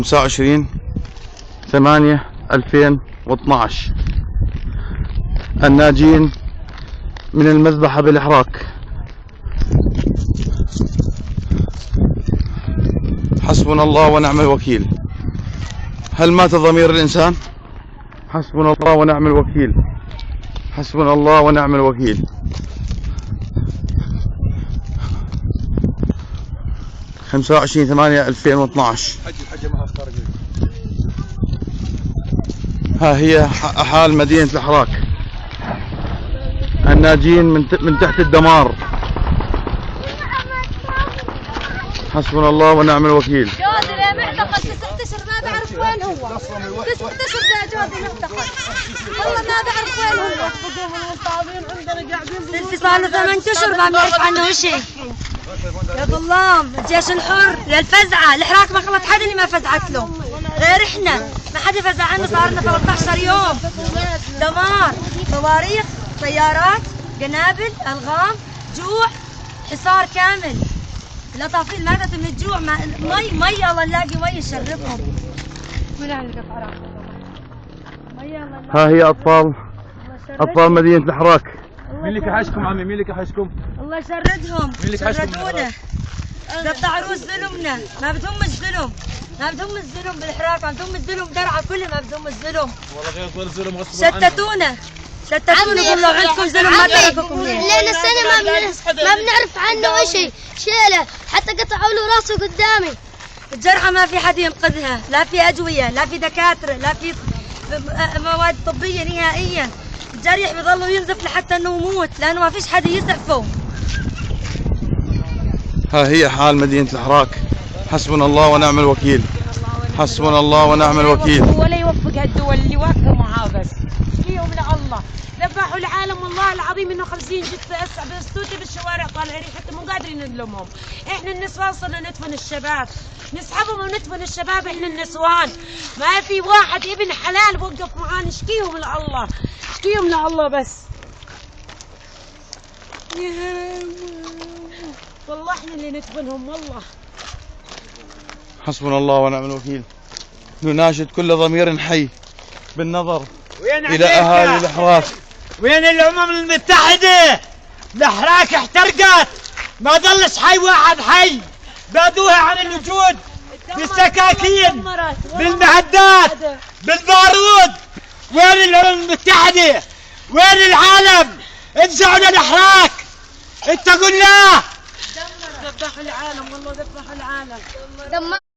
25/8/2012 الناجين من المذبحة بالإحراق. حسبنا الله ونعم الوكيل. هل مات ضمير الإنسان؟ حسبنا الله ونعم الوكيل. حسبنا الله ونعم الوكيل. 25/8/2012. ها هي حال مدينة الحراك، الناجين من تحت الدمار. حسبنا الله ونعم الوكيل. جودي معتقل 9 اشهر ما بعرف وين هو. 9 اشهر جودي معتقل، والله ما بعرف وين هو. الانفصال 8 اشهر ما بنعرف عنه شيء. يا ظلام الجيش الحر يا الفزعه، الحراك ما غلط حدا اللي ما فزعت له غير احنا، ما حدا فزع عنه. صار لنا 13 يوم دمار، صواريخ، طيارات، قنابل، الغام، جوع، حصار كامل. الأطافيل ماتت من الجوع. مي الله نلاقي مي نشربهم. ها هي أطفال مدينة الحراك. مين اللي كحشكم عمي؟ مين اللي كحشكم؟ الله يشردهم، شردونا، قطع روس ظلمنا. ما بدهم الظلم، ما بدهم الظلم بالحراك، ما بدهم الظلم درعا كلها، ما بدهم الظلم. والله غير الظلم غصب عنهم. شتتونا قولوا عندكم ظلم ما بيعرفكم ليه. ليلة السنة ما بنعرف عنه شيء. شيله حتى قطعوا له راسه قدامي. الجرحى ما في حد ينقذها، لا في أدوية، لا في دكاترة، لا في مواد طبية نهائيا. الجريح بيضلوا ينزف لحتى انه يموت لانه ما فيش حدا يسعفه. ها هي حال مدينة الحراك. حسبنا الله ونعم الوكيل. حسبنا الله ونعم الوكيل. ولا يوفق هالدول اللي واقفه معاه، بس فيهم لله. ذبحوا العالم والله العظيم انه 50 جثه بستوتي بالشوارع طالعين، حتى مو قادرين نلمهم. احنا النسوان صرنا ندفن الشباب، نسحبهم وندفن الشباب. احنا النسوان ما في واحد ابن حلال وقف معاه نشكيهم لله، نشكيهم لله بس. والله احنا اللي ندفنهم والله. حسبنا الله ونعم الوكيل. نناشد كل ضمير حي بالنظر إلى أهالي الحراك. وين الأمم المتحدة؟ الحراك احترقت، ما ظلش حي واحد حي، بادوها عن الوجود بالسكاكين، بالمعدات، بالبارود. وين الأمم المتحدة؟ وين العالم؟ انزعوا للحراك، اتقوا الله. ذبحوا العالم والله، ذبحوا العالم.